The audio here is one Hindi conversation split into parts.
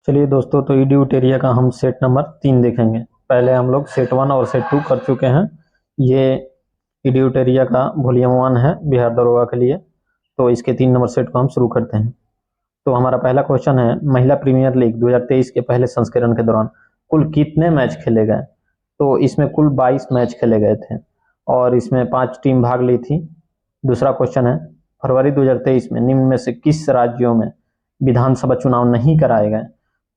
चलिए दोस्तों, तो इडियूटेरिया का हम सेट नंबर 3 देखेंगे। पहले हम लोग सेट 1 और सेट 2 कर चुके हैं। ये इडियूटेरिया का वॉल्यूम 1 है बिहार दरोगा के लिए। तो इसके 3 नंबर सेट को हम शुरू करते हैं। तो हमारा पहला क्वेश्चन है, महिला प्रीमियर लीग 2023 के पहले संस्करण के दौरान कुल कितने मैच खेले गए? तो इसमें कुल 22 मैच खेले गए थे और इसमें 5 टीम भाग ली थी। दूसरा क्वेश्चन है, फरवरी 2023 में निम्न में से किस राज्यों में विधानसभा चुनाव नहीं कराए गए?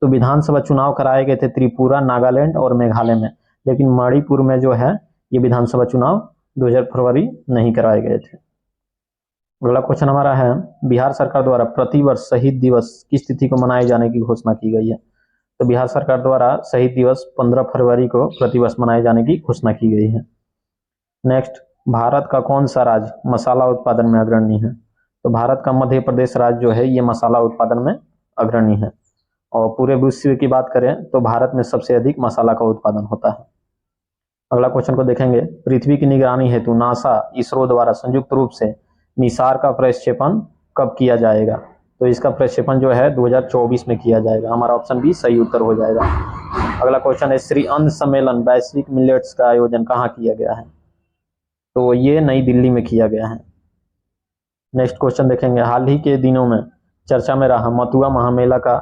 तो विधानसभा चुनाव कराए गए थे त्रिपुरा, नागालैंड और मेघालय में, लेकिन मणिपुर में जो है ये विधानसभा चुनाव 2000 फरवरी नहीं कराए गए थे। अगला क्वेश्चन हमारा है, बिहार सरकार द्वारा प्रतिवर्ष शहीद दिवस किस तिथि को मनाए जाने की घोषणा की गई है? तो बिहार सरकार द्वारा शहीद दिवस 15 फरवरी को प्रतिवर्ष मनाए जाने की घोषणा की गई है। नेक्स्ट, भारत का कौन सा राज्य मसाला उत्पादन में अग्रणी है? तो भारत का मध्य प्रदेश राज्य जो है ये मसाला उत्पादन में अग्रणी है। और पूरे विश्व की बात करें तो भारत में सबसे अधिक मसाला का उत्पादन होता है। अगला क्वेश्चन को देखेंगे, पृथ्वी की निगरानी हेतु नासा इसरो द्वारा संयुक्त रूप से निसार का प्रक्षेपण कब किया जाएगा? तो इसका प्रक्षेपण जो है 2024 में किया जाएगा। हमारा ऑप्शन बी सही उत्तर हो जाएगा। अगला क्वेश्चन है, श्री अन्न सम्मेलन वैश्विक मिलेट्स का आयोजन कहाँ किया गया है? तो ये नई दिल्ली में किया गया है। नेक्स्ट क्वेश्चन देखेंगे, हाल ही के दिनों में चर्चा में रहा मथुरा महामेला का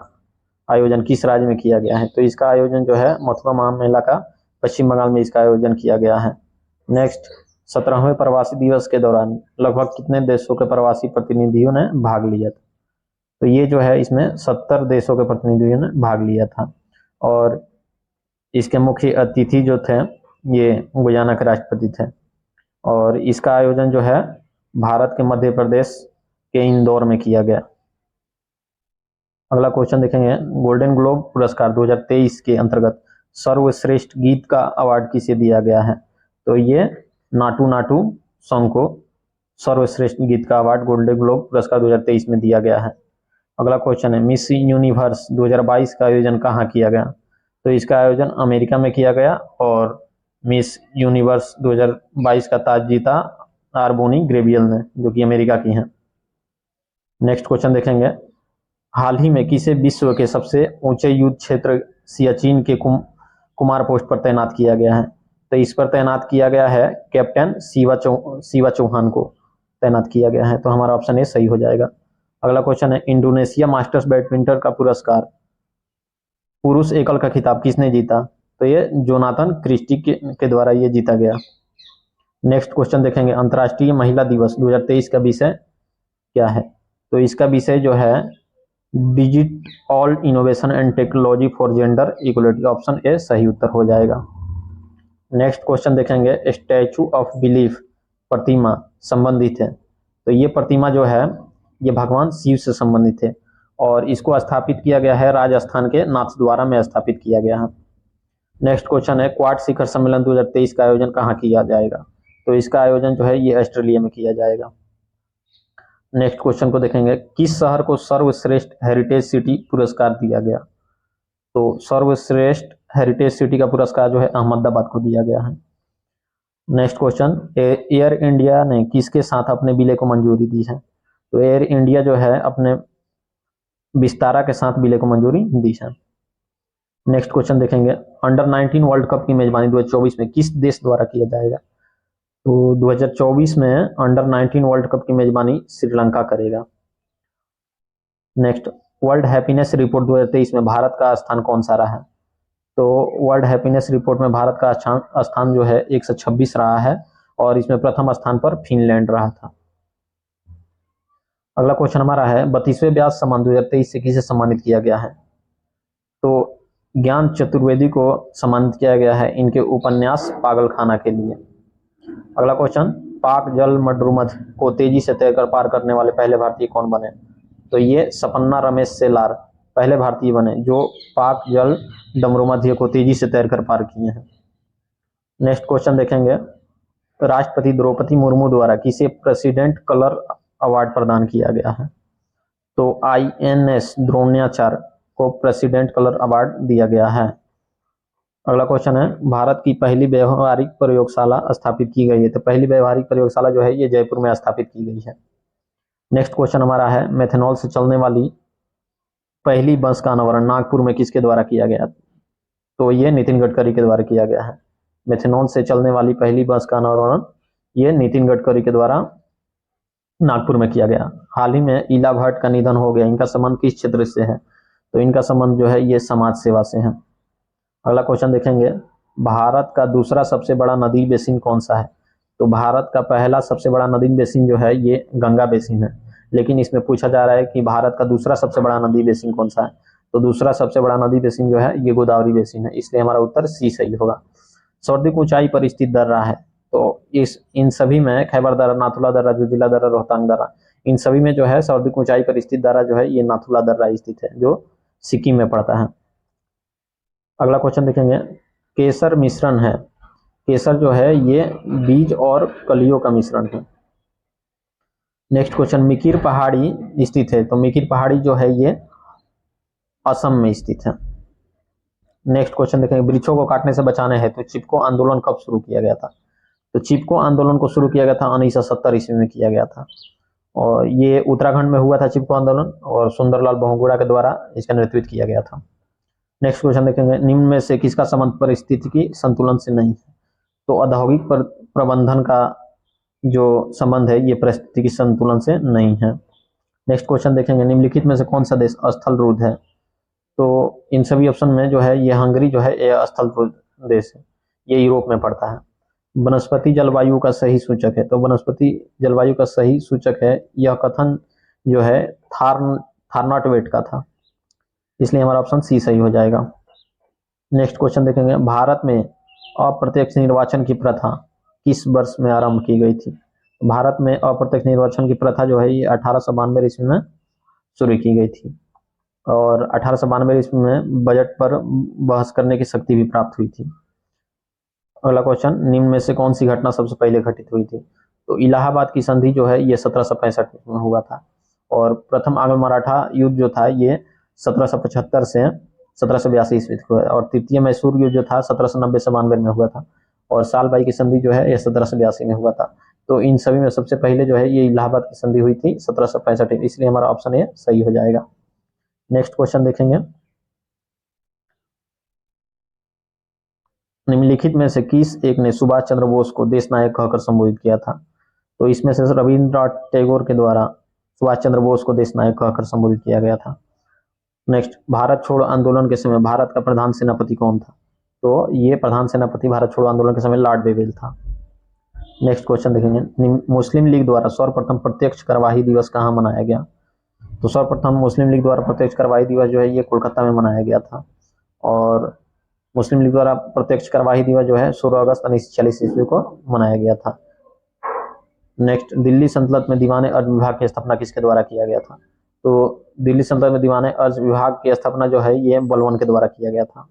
आयोजन किस राज्य में किया गया है? तो इसका आयोजन जो है मथुरा महामेला का पश्चिम बंगाल में इसका आयोजन किया गया है। नेक्स्ट, 17वें प्रवासी दिवस के दौरान लगभग कितने देशों के प्रवासी प्रतिनिधियों ने भाग लिया था? तो ये जो है इसमें 70 देशों के प्रतिनिधियों ने भाग लिया था और इसके मुख्य अतिथि जो थे ये गुयाना के राष्ट्रपति थे और इसका आयोजन जो है भारत के मध्य प्रदेश के इंदौर में किया गया। अगला क्वेश्चन देखेंगे, गोल्डन ग्लोब पुरस्कार 2023 के अंतर्गत सर्वश्रेष्ठ गीत का अवार्ड किसे दिया गया है? तो ये नाटू नाटू सॉन्ग को सर्वश्रेष्ठ गीत का अवार्ड गोल्डन ग्लोब पुरस्कार 2023 में दिया गया है। अगला क्वेश्चन है, मिस यूनिवर्स 2022 का आयोजन कहाँ किया गया? तो इसका आयोजन अमेरिका में किया गया और मिस यूनिवर्स 2022 का ताज जीता आरबोनी ग्रेवियल ने, जो कि अमेरिका की हैं। नेक्स्ट क्वेश्चन देखेंगे, हाल ही में किसे विश्व के सबसे ऊंचे युद्ध क्षेत्र सियाचिन के कुमार पोस्ट पर तैनात किया गया है? तो इस पर तैनात किया गया है कैप्टन शिवा चौहान को तैनात किया गया है। तो हमारा ऑप्शन ए सही हो जाएगा। अगला क्वेश्चन है, इंडोनेशिया मास्टर्स बैडमिंटन का पुरस्कार पुरुष एकल का खिताब किसने जीता? तो ये जोनाथन क्रिस्टी के द्वारा ये जीता गया। नेक्स्ट क्वेश्चन देखेंगे, अंतर्राष्ट्रीय महिला दिवस 2023 का विषय क्या है? तो इसका विषय जो है digit all innovation and technology for gender equality, option A सही उत्तर हो जाएगा। नेक्स्ट क्वेश्चन देखेंगे, स्टैचू ऑफ बिलीफ प्रतिमा संबंधित है। तो ये प्रतिमा जो है ये भगवान शिव से संबंधित है और इसको स्थापित किया गया है राजस्थान के नाथद्वारा में स्थापित किया गया है। नेक्स्ट क्वेश्चन है, क्वाड शिखर सम्मेलन 2023 का आयोजन कहाँ किया जाएगा? तो इसका आयोजन जो है ये ऑस्ट्रेलिया में किया जाएगा। नेक्स्ट क्वेश्चन को देखेंगे, किस शहर को सर्वश्रेष्ठ हेरिटेज सिटी पुरस्कार दिया गया? तो सर्वश्रेष्ठ हेरिटेज सिटी का पुरस्कार जो है अहमदाबाद को दिया गया है। नेक्स्ट क्वेश्चन, एयर इंडिया ने किसके साथ अपने विलय को मंजूरी दी है? तो एयर इंडिया जो है अपने विस्तारा के साथ विलय को मंजूरी दी है। नेक्स्ट क्वेश्चन देखेंगे, अंडर 19 वर्ल्ड कप की मेजबानी 2024 में किस देश द्वारा किया जाएगा? तो 2024 में अंडर 19 वर्ल्ड कप की मेजबानी श्रीलंका करेगा। नेक्स्ट, वर्ल्ड हैप्पीनेस रिपोर्ट 2023 में भारत का स्थान कौन सा रहा है? तो वर्ल्ड हैप्पीनेस रिपोर्ट में भारत का स्थान जो है 126 रहा है और इसमें प्रथम स्थान पर फिनलैंड रहा था। अगला क्वेश्चन हमारा है, 32वें व्यास सम्मान 2023 से किसे सम्मानित किया गया है? तो ज्ञान चतुर्वेदी को सम्मानित किया गया है इनके उपन्यास पागलखाना के लिए। अगला क्वेश्चन, पाक जल मडरुमध को तेजी से तैरकर पार करने वाले पहले भारतीय कौन बने? तो ये सपन्ना रमेश सेलार पहले भारतीय बने जो पाक जल डमरुमध्य को तेजी से तैरकर पार किए हैं। नेक्स्ट क्वेश्चन देखेंगे, राष्ट्रपति द्रौपदी मुर्मू द्वारा किसे प्रेसिडेंट कलर अवार्ड प्रदान किया गया है? तो INS द्रोणाचार्य को प्रेसिडेंट कलर अवार्ड दिया गया है। अगला क्वेश्चन है, भारत की पहली व्यवहारिक प्रयोगशाला स्थापित की गई है। तो पहली व्यवहारिक प्रयोगशाला जो है ये जयपुर में स्थापित की गई है। नेक्स्ट क्वेश्चन हमारा है, मेथनॉल से चलने वाली पहली बस का अनावरण नागपुर में किसके द्वारा किया गया? तो ये नितिन गडकरी के द्वारा किया गया है। मेथनॉल से चलने वाली पहली बस का अनावरण ये नितिन गडकरी के द्वारा नागपुर में किया गया। हाल ही में इला भट्ट का निधन हो गया, इनका संबंध किस क्षेत्र से है? तो इनका संबंध जो है ये समाज सेवा से है। अगला क्वेश्चन देखेंगे, भारत का दूसरा सबसे बड़ा नदी बेसिन कौन सा है? तो भारत का पहला सबसे बड़ा नदी बेसिन जो है ये गंगा बेसिन है, लेकिन इसमें पूछा जा रहा है कि भारत का दूसरा सबसे बड़ा नदी बेसिन कौन सा है? तो दूसरा सबसे बड़ा नदी बेसिन जो है ये गोदावरी बेसिन है, इसलिए हमारा उत्तर सी सही होगा। सर्वाधिक ऊंचाई पर स्थित दर्रा है, तो इन सभी में खैबर दर्रा, नाथुला दर्रा, जुजिला दर्रा, रोहतांग दर्रा, इन सभी में जो है सर्वाधिक ऊंचाई पर स्थित दर्रा जो है ये नाथुला दर्रा स्थित है, जो सिक्किम में पड़ता है। अगला क्वेश्चन देखेंगे, केसर मिश्रण है, केसर जो है ये बीज और कलियों का मिश्रण है। नेक्स्ट क्वेश्चन, मिकिर पहाड़ी स्थित है, तो मिकिर पहाड़ी जो है ये असम में स्थित है। नेक्स्ट क्वेश्चन देखेंगे, वृक्षों को काटने से बचाने है तो चिपको आंदोलन कब शुरू किया गया था? तो चिपको आंदोलन को शुरू किया गया था 1970 ईस्वी में किया गया था, और ये उत्तराखंड में हुआ था चिपको आंदोलन, और सुंदरलाल बहुगुणा के द्वारा इसका नेतृत्व किया गया था। नेक्स्ट क्वेश्चन देखेंगे, निम्न में से किसका संबंध परिस्थितिकी संतुलन से नहीं है? तो औद्योगिक प्रबंधन का जो संबंध है ये परिस्थितिकी संतुलन से नहीं है। नेक्स्ट क्वेश्चन देखेंगे, निम्नलिखित में से कौन सा देश स्थल रुद्ध है? तो इन सभी ऑप्शन में जो है ये हंगरी जो है ये स्थल रुद्ध देश है, ये यूरोप में पड़ता है। वनस्पति जलवायु का सही सूचक है, तो वनस्पति जलवायु का सही सूचक है, यह कथन जो है थार्नाटवेट का था, इसलिए हमारा ऑप्शन सी सही हो जाएगा। नेक्स्ट क्वेश्चन देखेंगे, भारत में अप्रत्यक्ष निर्वाचन की प्रथा किस वर्ष में आरंभ की गई थी? भारत में अप्रत्यक्ष निर्वाचन की प्रथा जो है ये 1892 ईस्वी में शुरू की गई थी, और 1892 ईस्वी में बजट पर बहस करने की शक्ति भी प्राप्त हुई थी। अगला क्वेश्चन, निम्न में से कौन सी घटना सबसे पहले घटित हुई थी? तो इलाहाबाद की संधि जो है ये 1765 में हुआ था, और प्रथम आंग्ल मराठा युद्ध जो था ये 1775 से 1782 ईस्वी तक हुआ, और तृतीय मैसूर युद्ध जो था 1790 से 92 में हुआ था, और सालबाई की संधि जो है ये 1782 में हुआ था। तो इन सभी में सबसे पहले जो है ये इलाहाबाद की संधि हुई थी 1765, इसलिए हमारा ऑप्शन ए सही हो जाएगा। नेक्स्ट क्वेश्चन देखेंगे, निम्नलिखित में से किस एक ने सुभाष चंद्र बोस को देश नायक कहकर संबोधित किया था? तो इसमें से रविंद्रनाथ टैगोर के द्वारा सुभाष चंद्र बोस को देश नायक कहकर संबोधित किया गया था। नेक्स्ट, भारत छोड़ो आंदोलन के समय भारत का प्रधान सेनापति कौन था? तो ये प्रधान सेनापति भारत छोड़ो आंदोलन के समय लॉर्ड वेवेल था। नेक्स्ट क्वेश्चन देखेंगे, मुस्लिम लीग द्वारा सर्वप्रथम प्रत्यक्ष कार्यवाही दिवस कहाँ मनाया गया? तो सर्वप्रथम मुस्लिम लीग द्वारा प्रत्यक्ष कार्यवाही दिवस जो है ये कोलकाता में मनाया गया था, और मुस्लिम लीग द्वारा प्रत्यक्ष कार्यवाही दिवस जो है 16 अगस्त 1946 ईस्वी को मनाया गया था। नेक्स्ट, दिल्ली सल्तनत में दीवाने अर्ज विभाग की स्थापना किसके द्वारा किया गया था? तो दिल्ली सल्तनत में दीवाने अर्ज विभाग की स्थापना जो है ये बलबन के द्वारा किया गया था।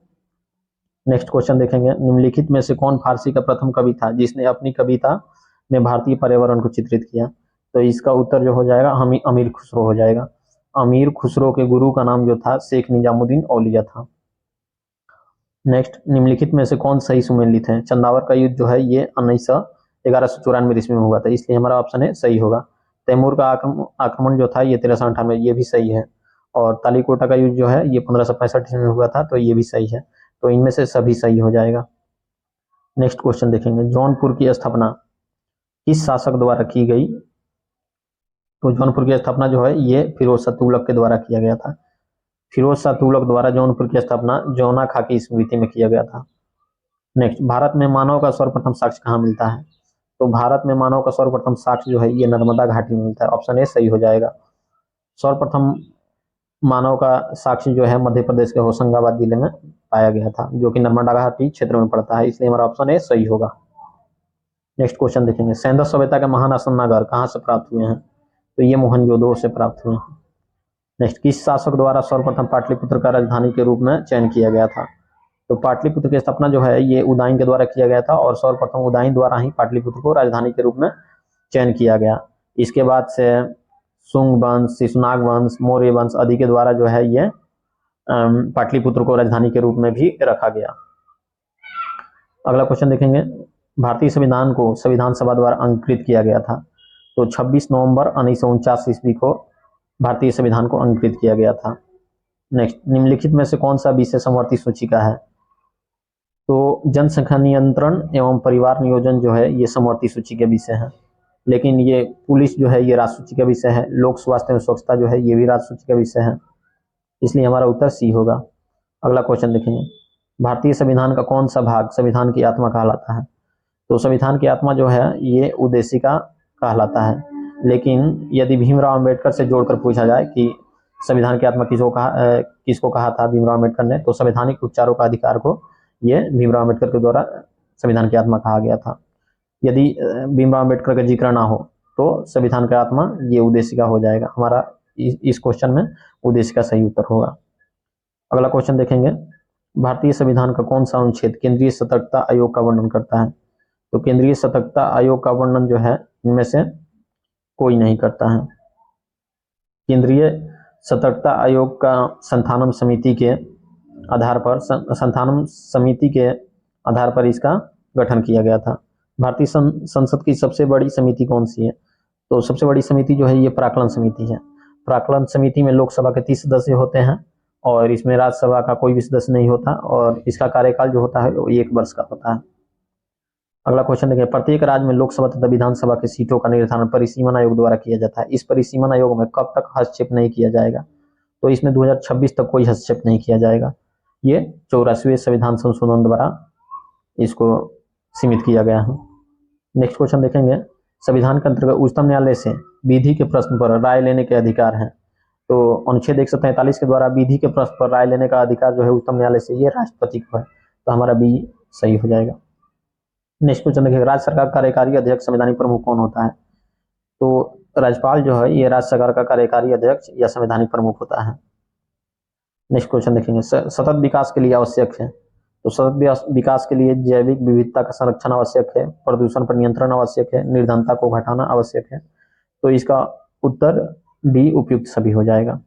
नेक्स्ट क्वेश्चन देखेंगे, निम्नलिखित में से कौन फारसी का प्रथम कवि था जिसने अपनी कविता में भारतीय पर्यावरण को चित्रित किया? तो इसका उत्तर जो हो जाएगा अमीर खुसरो हो जाएगा। अमीर खुसरो के गुरु का नाम जो था शेख निजामुद्दीन औलिया था। नेक्स्ट, निम्नलिखित में से कौन सही सुमेलित है? चंदावर का युद्ध जो है ये 1194 ईस्वी में हुआ था, इसलिए हमारा ऑप्शन है सही होगा। तैमूर का आक्रमण जो था ये 1398 ये भी सही है, और तालीकोटा का युद्ध जो है ये 1565 ईस्वी में हुआ था, तो ये भी सही है, तो इनमें से सभी सही हो जाएगा। नेक्स्ट क्वेश्चन देखेंगे, जौनपुर की स्थापना किस शासक द्वारा की गई? तो जौनपुर की स्थापना जो है ये फिरोज शाह तुगलक के द्वारा किया गया था। फिरोज शाह तुगलक द्वारा जौनपुर की स्थापना जौना खा की स्मृति में किया गया था। नेक्स्ट, भारत में मानव का सर्वप्रथम साक्ष्य कहाँ मिलता है? तो भारत में मानव का सर्वप्रथम साक्ष्य जो है ये नर्मदा घाटी में मिलता है, ऑप्शन ए सही हो जाएगा। सर्वप्रथम मानव का साक्ष्य जो है मध्य प्रदेश के होशंगाबाद जिले में पाया गया था, जो कि नर्मदा घाटी क्षेत्र में पड़ता है, इसलिए हमारा ऑप्शन ए सही होगा। नेक्स्ट क्वेश्चन देखेंगे, सैंधव सभ्यता के महान आसनागार कहाँ से प्राप्त हुए हैं? तो ये मोहनजोदड़ो से प्राप्त हुए हैं। नेक्स्ट, किस शासक द्वारा सर्वप्रथम पाटलिपुत्र का राजधानी के रूप में चयन किया गया था? तो पाटलिपुत्र की स्थापना जो है ये उदयन के द्वारा किया गया था, और सर्वप्रथम उदयन द्वारा ही पाटलिपुत्र को राजधानी के रूप में चयन किया गया। इसके बाद से शुंग वंश, शिशुनाग वंश, मौर्य वंश आदि के द्वारा जो है ये पाटलिपुत्र को राजधानी के रूप में भी रखा गया। अगला क्वेश्चन देखेंगे, भारतीय संविधान को संविधान सभा द्वारा अंगीकृत किया गया था। तो 26 नवंबर 1949 ईस्वी को भारतीय संविधान को अंगीकृत किया गया था। नेक्स्ट, निम्नलिखित में से कौन सा विषय समवर्ती सूची का है? तो जनसंख्या नियंत्रण एवं परिवार नियोजन जो है ये समवर्ती सूची के विषय है, लेकिन ये पुलिस जो है ये राज्य सूची का विषय है। लोक स्वास्थ्य एवं स्वच्छता जो है ये भी राज्य सूची का विषय है, इसलिए हमारा उत्तर सी होगा। अगला क्वेश्चन देखेंगे, भारतीय संविधान का कौन सा भाग संविधान की आत्मा कहलाता है? तो संविधान की आत्मा जो है ये उद्देशिका कहलाता है, लेकिन यदि भीमराव अंबेडकर से जोड़कर पूछा जाए कि संविधान की आत्मा किसको कहा था भीमराव अंबेडकर ने, तो संवैधानिक उपचारों का अधिकार को ये भीमराव अंबेडकर के द्वारा संविधान की आत्मा कहा गया था। यदि भीमराव अंबेडकर का जिक्र ना हो तो संविधान का आत्मा ये उद्देशिका हो जाएगा। हमारा इस क्वेश्चन में उद्देशिका सही उत्तर होगा। अगला क्वेश्चन देखेंगे, भारतीय संविधान का कौन सा अनुच्छेद केंद्रीय सतर्कता आयोग का वर्णन करता है? तो केंद्रीय सतर्कता आयोग का वर्णन जो है इनमें से कोई नहीं करता है। केंद्रीय सतर्कता आयोग का संस्थानम समिति के आधार पर इसका गठन किया गया था। भारतीय संसद की सबसे बड़ी समिति कौन सी है? तो सबसे बड़ी समिति जो है ये प्राक्कलन समिति है। प्राक्कलन समिति में लोकसभा के 30 सदस्य होते हैं और इसमें राज्यसभा का कोई भी सदस्य नहीं होता और इसका कार्यकाल जो होता है वो 1 वर्ष का होता है। अगला क्वेश्चन देखिए, प्रत्येक राज्य में लोकसभा तथा विधानसभा के सीटों का निर्धारण परिसीमन आयोग द्वारा किया जाता है। इस परिसीमन आयोग में कब तक हस्तक्षेप नहीं किया जाएगा? तो इसमें 2026 तक कोई हस्तक्षेप नहीं किया जाएगा। ये 84वें संविधान संशोधन द्वारा इसको सीमित किया गया है। नेक्स्ट क्वेश्चन देखेंगे, संविधान के अंतर्गत उच्चतम न्यायालय से विधि के प्रश्न पर राय लेने के अधिकार हैं। तो अनुच्छेद 143 के द्वारा विधि के प्रश्न पर राय लेने का अधिकार जो है उच्चतम न्यायालय से ये राष्ट्रपति को है, तो हमारा बी सही हो जाएगा। नेक्स्ट क्वेश्चन देखिए, राज्य सरकार का कार्यकारी अध्यक्ष संवैधानिक प्रमुख कौन होता है? तो राज्यपाल जो है ये राज्य सरकार का कार्यकारी अध्यक्ष या संवैधानिक प्रमुख होता है। नेक्स्ट क्वेश्चन देखेंगे, सतत विकास के लिए आवश्यक है। तो सतत विकास के लिए जैविक विविधता का संरक्षण आवश्यक है, प्रदूषण पर नियंत्रण आवश्यक है, निर्धनता को घटाना आवश्यक है। तो इसका उत्तर डी उपयुक्त सभी हो जाएगा।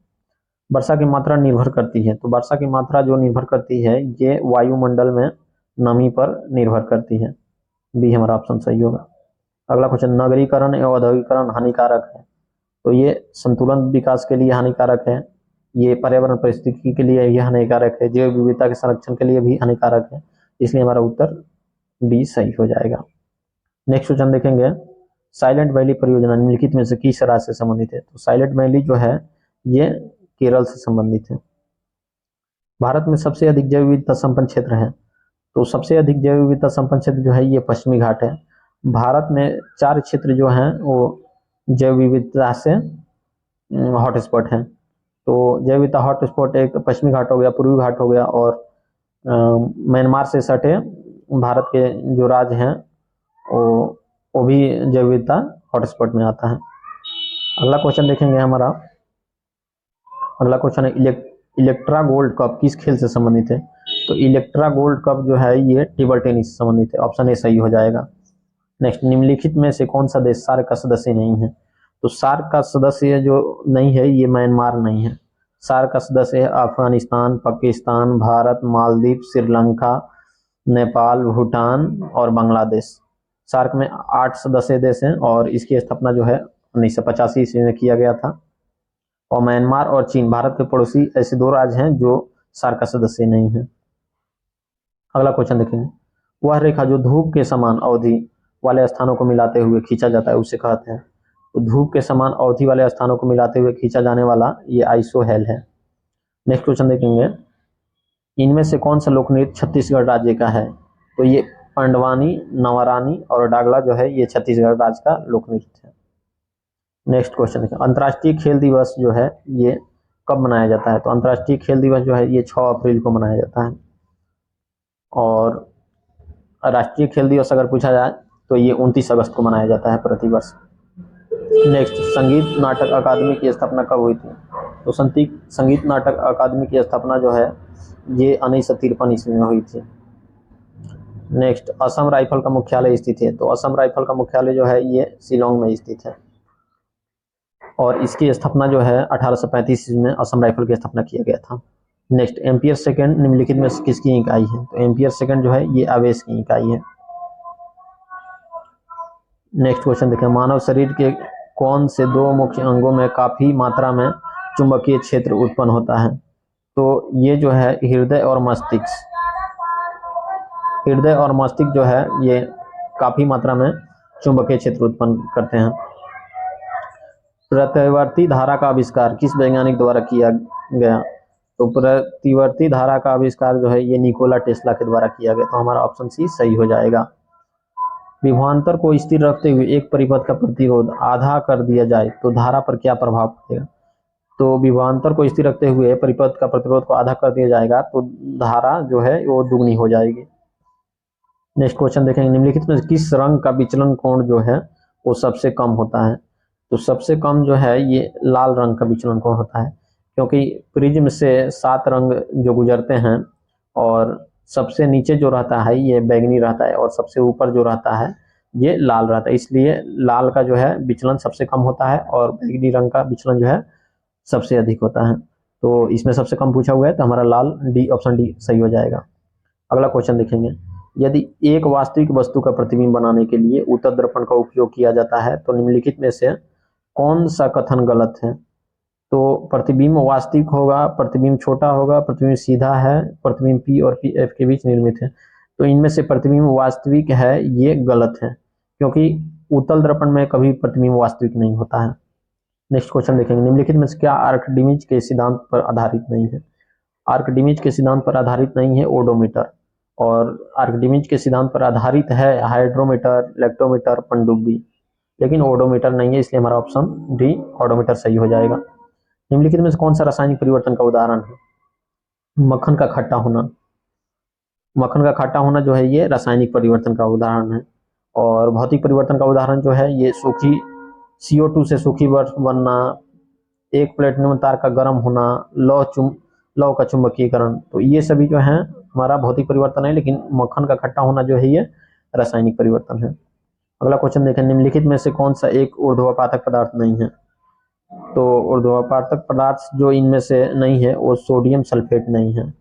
वर्षा की मात्रा निर्भर करती है। तो वर्षा की मात्रा जो निर्भर करती है ये वायुमंडल में नमी पर निर्भर करती है। बी हमारा ऑप्शन सही होगा। अगला क्वेश्चन, नगरीकरण एवं औद्योगिकरण हानिकारक है। तो ये संतुलन विकास के लिए हानिकारक है, ये पर्यावरण परिस्थिति के लिए यह हानिकारक है, जैव विविधता के संरक्षण के लिए भी हानिकारक है, इसलिए हमारा उत्तर डी सही हो जाएगा। नेक्स्ट क्वेश्चन देखेंगे, साइलेंट वैली परियोजना निम्नलिखित में से किस राज्य से संबंधित है? तो साइलेंट वैली जो है ये केरल से संबंधित है। भारत में सबसे अधिक जैव विविधता संपन्न क्षेत्र है। तो सबसे अधिक जैव विविधता संपन्न क्षेत्र जो है ये पश्चिमी घाट है। भारत में 4 क्षेत्र जो हैं वो जैव विविधता से हॉटस्पॉट हैं। तो जैव विविधता हॉटस्पॉट एक पश्चिमी घाट हो गया, पूर्वी घाट हो गया और म्यांमार से सटे भारत के जो राज्य हैं वो भी जैव विविधता हॉटस्पॉट में आता है। अगला क्वेश्चन देखेंगे हमारा, अगला क्वेश्चन है इलेक्ट्रा गोल्ड कप किस खेल से संबंधित है? तो इलेक्ट्रा गोल्ड कप जो है ये टेबल टेनिस से संबंधित है, ऑप्शन ए सही हो जाएगा। नेक्स्ट, निम्नलिखित में से कौन सा देश सार्क का सदस्य नहीं है? तो सार्क का सदस्य जो नहीं है ये म्यांमार नहीं है। सार्क का सदस्य है अफगानिस्तान, पाकिस्तान, भारत, मालदीव, श्रीलंका, नेपाल, भूटान और बांग्लादेश। सार्क में 8 सदस्य देश हैं और इसकी स्थापना जो है 1985 ईस्वी में किया गया था। और म्यांमार और चीन भारत के पड़ोसी ऐसे 2 राज्य हैं जो सार्क का सदस्य नहीं है। अगला क्वेश्चन देखेंगे, वह रेखा जो धूप के समान अवधि वाले स्थानों को मिलाते हुए खींचा जाता है उसे कहते हैं। तो धूप के समान अवधि वाले स्थानों को मिलाते हुए खींचा जाने वाला ये आइसोहेल है। नेक्स्ट क्वेश्चन देखेंगे, इनमें से कौन सा लोक नृत्य छत्तीसगढ़ राज्य का है? तो ये पंडवानी, नवरानी और डागला जो है ये छत्तीसगढ़ राज्य का लोक नृत्य है। नेक्स्ट क्वेश्चन देखें, अंतर्राष्ट्रीय खेल दिवस जो है ये कब मनाया जाता है? तो अंतर्राष्ट्रीय खेल दिवस जो है ये 6 अप्रैल को मनाया जाता है। और राष्ट्रीय खेल दिवस अगर पूछा जाए तो ये 29 अगस्त को मनाया जाता है प्रतिवर्ष। नेक्स्ट, संगीत नाटक अकादमी की स्थापना कब हुई थी? तो संगीत नाटक अकादमी की स्थापना जो है ये 1953 ईस्वी में हुई थी। नेक्स्ट, असम राइफल का मुख्यालय स्थित है। तो असम राइफल का मुख्यालय जो है ये शिलोंग में स्थित है और इसकी स्थापना जो है 1835 ईस्वी में असम राइफल की स्थापना किया गया था। नेक्स्ट, एम्पियर सेकंड निम्नलिखित में किसकी इकाई है? तो एम्पियर सेकंड जो है ये आवेश की इकाई है। नेक्स्ट क्वेश्चन देखें, मानव शरीर के कौन से 2 मुख्य अंगों में काफी मात्रा में चुंबकीय क्षेत्र उत्पन्न होता है? तो ये जो है हृदय और मस्तिष्क जो है ये काफी मात्रा में चुंबकीय क्षेत्र उत्पन्न करते हैं। प्रतिवर्ती धारा का आविष्कार किस वैज्ञानिक द्वारा किया गया? तो प्रतिवर्ती धारा का आविष्कार जो है ये निकोला टेस्ला के द्वारा किया गया। तो हमारा ऑप्शन सी सही हो जाएगा। विभवांतर को स्थिर रखते हुए एक परिपथ का प्रतिरोध आधा कर दिया जाए तो धारा पर क्या प्रभाव पड़ेगा? तो विभवांतर को स्थिर रखते हुए परिपथ का प्रतिरोध को आधा कर दिया जाएगा तो धारा जो है वो दुगनी हो जाएगी। नेक्स्ट क्वेश्चन देखेंगे, निम्नलिखित में किस रंग का विचलन कोण जो है वो सबसे कम होता है? तो सबसे कम जो है ये लाल रंग का विचलन कोण होता है, क्योंकि प्रिज्म से 7 रंग जो गुजरते हैं और सबसे नीचे जो रहता है ये बैंगनी रहता है और सबसे ऊपर जो रहता है ये लाल रहता है, इसलिए लाल का जो है विचलन सबसे कम होता है और बैंगनी रंग का विचलन जो है सबसे अधिक होता है। तो इसमें सबसे कम पूछा हुआ है तो हमारा लाल ऑप्शन डी सही हो जाएगा। अगला क्वेश्चन देखेंगे, यदि एक वास्तविक वस्तु का प्रतिबिंब बनाने के लिए उत्तल दर्पण का उपयोग किया जाता है तो निम्नलिखित में से कौन सा कथन गलत है? तो प्रतिबिंब वास्तविक होगा, प्रतिबिंब छोटा होगा, प्रतिबिंब सीधा है, प्रतिबिंब पी और पी एफ के बीच निर्मित है। तो इनमें से प्रतिबिंब वास्तविक है ये गलत है, क्योंकि उत्तल दर्पण में कभी प्रतिबिंब वास्तविक नहीं होता है। नेक्स्ट क्वेश्चन देखेंगे, निम्नलिखित में से क्या आर्कमिडीज के सिद्धांत पर आधारित नहीं है? आर्कमिडीज के सिद्धांत पर आधारित नहीं है ओडोमीटर, और आर्कमिडीज के सिद्धांत पर आधारित है हाइड्रोमीटर, इलेक्ट्रोमीटर, पनडुब्बी, लेकिन ओडोमीटर नहीं है, इसलिए हमारा ऑप्शन डी ओडोमीटर सही हो जाएगा। निम्नलिखित में से कौन सा रासायनिक परिवर्तन का उदाहरण है? मक्खन का खट्टा होना। मक्खन का खट्टा होना जो है ये रासायनिक परिवर्तन का उदाहरण है, और भौतिक परिवर्तन का उदाहरण जो है ये सूखी CO2 से सूखी बर्फ बनना, एक प्लेटिनम तार का गर्म होना, लौह का चुंबकीकरण, तो ये सभी जो है हमारा भौतिक परिवर्तन है, लेकिन मक्खन का खट्टा होना जो है ये रासायनिक परिवर्तन है। अगला क्वेश्चन देखें, निम्नलिखित में से कौन सा एक ऊर्ध्वपातक पदार्थ नहीं है? तो ऊर्ध्वपातक पदार्थ जो इनमें से नहीं है वो सोडियम सल्फेट नहीं है,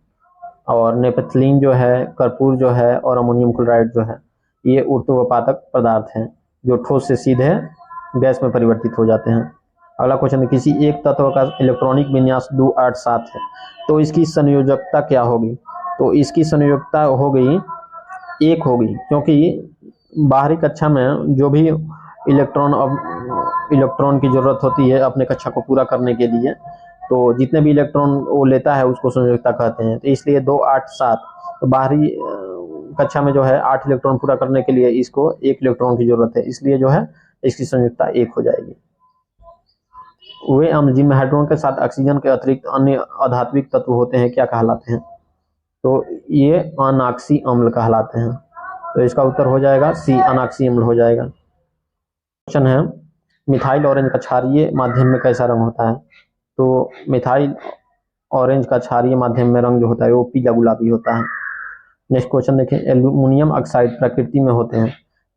और नेपथलीन जो है, कर्पूर जो है और अमोनियम क्लोराइड जो है ये ऊर्ध्वपातक पदार्थ हैं जो ठोस से सीधे गैस में परिवर्तित हो जाते हैं। अगला क्वेश्चन है, किसी एक तत्व का इलेक्ट्रॉनिक विन्यास 287 है तो इसकी संयोजकता क्या होगी? तो इसकी संयोजकता हो गई 1 होगी, क्योंकि बाहरी कक्षा में जो भी इलेक्ट्रॉन की जरूरत होती है अपने कक्षा को पूरा करने के लिए, तो जितने भी इलेक्ट्रॉन वो लेता है उसको संयोजकता कहते हैं। तो इसलिए 287, तो बाहरी कक्षा में जो है 8 इलेक्ट्रॉन पूरा करने के लिए इसको 1 इलेक्ट्रॉन की जरूरत है, इसलिए जो है इसकी संयोजकता 1 हो जाएगी। वे अम्ल जिनमें हाइड्रोजन के साथ ऑक्सीजन के अतिरिक्त अन्य अधात्विक तत्व होते हैं क्या कहलाते हैं? तो ये अनाक्सी अम्ल कहलाते हैं, तो इसका उत्तर हो जाएगा सी, अनाक्सी अम्ल हो जाएगा। क्वेश्चन है, मिथाइल ऑरेंज का क्षारीय माध्यम में कैसा रंग होता है? तो मिथाइल ऑरेंज का क्षारीय माध्यम में रंग जो होता है वो पीला गुलाबी होता है। नेक्स्ट क्वेश्चन देखें, एल्यूमिनियम ऑक्साइड प्रकृति में होते हैं,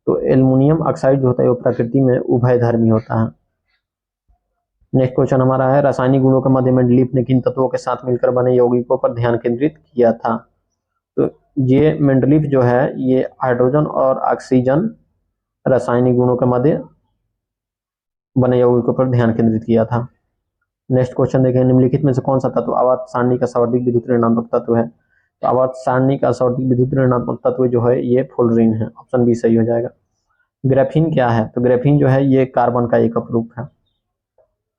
तो एल्यूमिनियम ऑक्साइड जो होता है वो प्रकृति में उभयधर्मी होता है। नेक्स्ट क्वेश्चन हमारा है, रासायनिक गुणों के मध्य मेंडलीफ ने किन तत्वों के साथ मिलकर बने यौगिकों पर ध्यान केंद्रित किया था? तो ये मेंडलीफ जो है ये हाइड्रोजन और ऑक्सीजन रासायनिक गुणों के मध्य बने यौगिकों पर ध्यान केंद्रित किया था। नेक्स्ट क्वेश्चन देखें, निम्नलिखित में से कौन सा तत्व आवर्त सारणी का सर्वाधिक विद्युत ऋणात्मक तत्व है? तो आवर्त सारणी का सर्वाधिक विद्युत ऋणात्मक तत्व जो है ये फ्लोरीन है, ऑप्शन बी सही हो जाएगा। ग्रेफीन क्या है? तो ग्रेफीन जो है ये कार्बन का एक अपरूप है,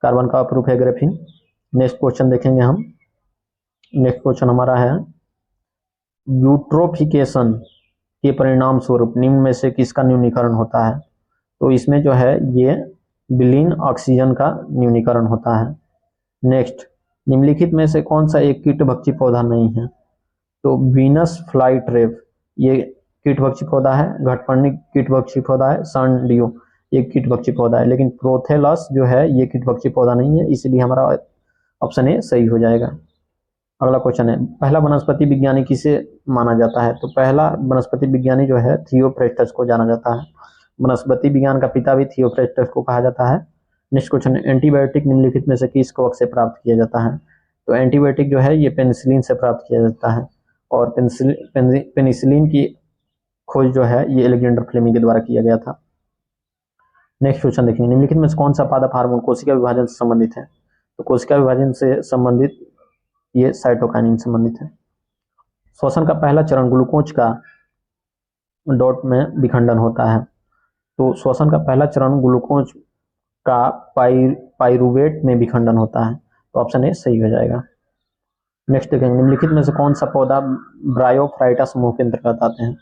कार्बन का अपरूप है ग्रेफीन। नेक्स्ट क्वेश्चन देखेंगे हम, नेक्स्ट क्वेश्चन हमारा है, यूट्रोफिकेशन के परिणाम स्वरूप निम्न में से किसका न्यूनीकरण होता है? तो इसमें जो है ये विलीन ऑक्सीजन का न्यूनीकरण होता है। नेक्स्ट, निम्नलिखित में से कौन सा एक कीटभक्षी पौधा नहीं है? तो वीनस फ्लाई ट्रेप ये कीटभक्षी पौधा है, घटपर्णी कीटभक्षी पौधा है, सनडियो ये कीटभक्षी पौधा है, लेकिन प्रोथेलस जो है ये कीटभक्षी पौधा नहीं है, इसलिए हमारा ऑप्शन ए सही हो जाएगा। अगला क्वेश्चन है, पहला वनस्पति विज्ञानी किसे माना जाता है? तो पहला वनस्पति विज्ञानी जो है थियोफ्रेस्टस को जाना जाता है, वनस्पति विज्ञान का पिता भी थियोफ्रेस्टस को कहा जाता है। नेक्स्ट क्वेश्चन है, एंटीबायोटिक निम्नलिखित में से किस कवक से प्राप्त किया जाता है? तो एंटीबायोटिक जो है ये पेनिसिलिन से प्राप्त किया जाता है, और पेनिसिलिन की खोज जो है ये अलेक्जेंडर फ्लेमिंग के द्वारा किया गया था। नेक्स्ट क्वेश्चन देखेंगे, निम्नलिखित में से कौन सा पादप हार्मोन कोशिका विभाजन से संबंधित है? तो कोशिका विभाजन से संबंधित ये साइटोकाइनिन से संबंधित है। श्वसन का पहला चरण ग्लूकोज का डॉट में विखंडन होता है। तो श्वसन का पहला चरण ग्लूकोज का पाइरूवेट में विखंडन होता है। तो ऑप्शन ए सही हो जाएगा। नेक्स्ट देखेंगे, निम्नलिखित में से कौन सा पौधा ब्रायोफाइटा समूह के अंतर्गत आते हैं।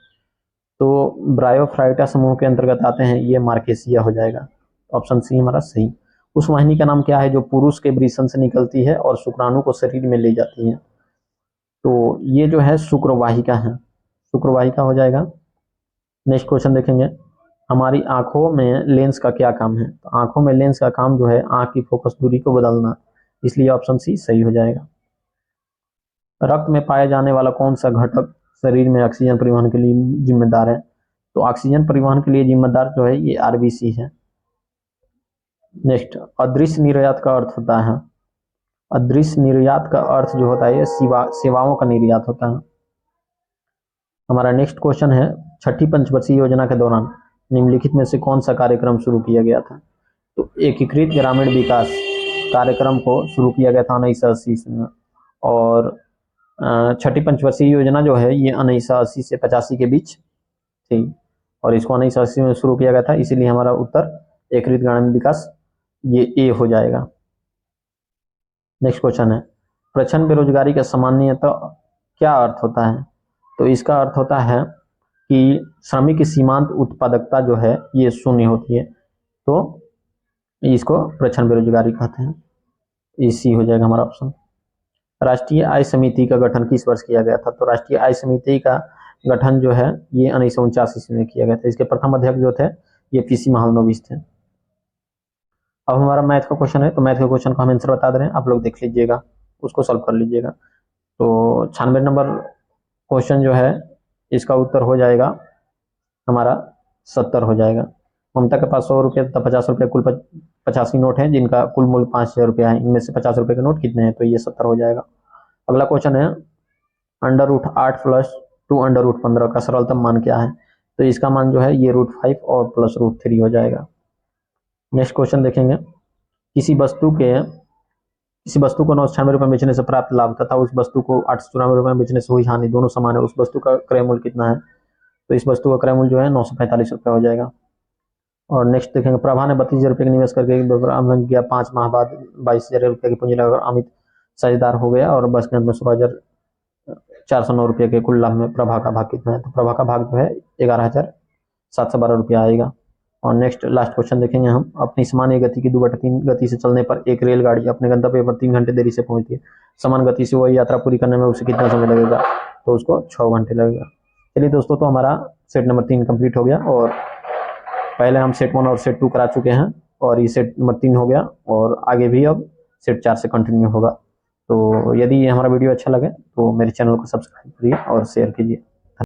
तो ब्रायोफाइटा समूह के अंतर्गत आते हैं ये मार्केसिया हो जाएगा। ऑप्शन सी हमारा सही। उस वाहिनी का नाम क्या है जो पुरुष के वृषण से निकलती है और शुक्राणु को शरीर में ले जाती है। तो ये जो है शुक्रवाहिका है, शुक्रवाहिका हो जाएगा। नेक्स्ट क्वेश्चन देखेंगे, हमारी आंखों में लेंस का क्या काम है। तो आंखों में लेंस का काम जो है आंख की फोकस दूरी को बदलना, इसलिए ऑप्शन सी सही हो जाएगा। रक्त में पाया जाने वाला कौन सा घटक शरीर में ऑक्सीजन परिवहन के लिए जिम्मेदार है। तो ऑक्सीजन परिवहन के लिए जिम्मेदार जो है ये आरबीसी है। नेक्स्ट, अदृश्य निर्यात का अर्थ होता है, अदृश्य निर्यात का अर्थ जो होता है ये सेवाओं का निर्यात होता है। हमारा नेक्स्ट क्वेश्चन है, छठी पंचवर्षीय योजना के दौरान निम्नलिखित में से कौन सा कार्यक्रम शुरू किया गया था। तो एकीकृत ग्रामीण विकास कार्यक्रम को शुरू किया गया था 1980 में, और छठी पंचवर्षीय योजना जो है ये 1980 से 85 के बीच थी, और इसको 1980 में शुरू किया गया था, इसीलिए हमारा उत्तर एकीकृत ग्रामीण विकास ये ए हो जाएगा। नेक्स्ट क्वेश्चन है, प्रच्छन्न बेरोजगारी का सामान्यतः क्या अर्थ होता है। तो इसका अर्थ होता है कि श्रमिक की सीमांत उत्पादकता जो है ये शून्य होती है, तो इसको प्रच्छन्न बेरोजगारी कहते हैं। इसी हो जाएगा हमारा ऑप्शन। राष्ट्रीय आय समिति का गठन किस वर्ष किया गया था। तो राष्ट्रीय आय समिति का गठन जो है ये 1949 में किया गया था। इसके प्रथम अध्यक्ष जो थे ये पीसी महालनोबिस थे। अब हमारा मैथ का क्वेश्चन है, तो मैथ के क्वेश्चन को हम आंसर बता दे रहे हैं, आप लोग देख लीजिएगा, उसको सॉल्व कर लीजिएगा। तो 96 नंबर क्वेश्चन जो है इसका उत्तर हो जाएगा हमारा 70 हो जाएगा। ममता के पास 100 रुपये तथा 50 रुपये कुल 85 नोट हैं, जिनका कुल मूल्य 5000 रुपया है। इनमें से 50 रुपये के नोट कितने हैं, तो ये 70 हो जाएगा। अगला क्वेश्चन है, √8 + 2 √15 का सरलतम मान क्या है। तो इसका मान जो है ये √5 और प्लस √3 हो जाएगा। नेक्स्ट क्वेश्चन देखेंगे, किसी वस्तु को 996 रुपये बेचने से प्राप्त लाभ तथा उस वस्तु को 894 रुपये बेचने से हुई हानि दोनों समान है, उस वस्तु का क्रय मूल्य कितना है। तो इस वस्तु का क्रय मूल्य जो है 945 रुपये हो जाएगा। और नेक्स्ट देखेंगे, प्रभा ने 32,000 रुपये का निवेश करके गया 5 माह बाद 22,000 रुपये की पूंजी लगाकर अमित साझेदार हो गया और बस के अंत में 16,409 रुपये के कुल लाभ में प्रभा का भाग कितना है। तो प्रभा का भाग जो है 11,712 रुपया आएगा। और नेक्स्ट लास्ट क्वेश्चन देखेंगे हम, अपनी सामान्य गति की 2/3 गति से चलने पर एक रेलगाड़ी अपने गंतव्य पर 3 घंटे देरी से पहुंचती है, समान गति से वह यात्रा पूरी करने में उसे कितना समय लगेगा। तो उसको 6 घंटे लगेगा। चलिए दोस्तों, तो हमारा सेट नंबर 3 कंप्लीट हो गया, और पहले हम सेट 1 और सेट 2 करा चुके हैं, और ये सेट नंबर 3 हो गया, और आगे भी अब सेट 4 से कंटिन्यू होगा। तो यदि हमारा वीडियो अच्छा लगे तो मेरे चैनल को सब्सक्राइब करिए और शेयर कीजिए।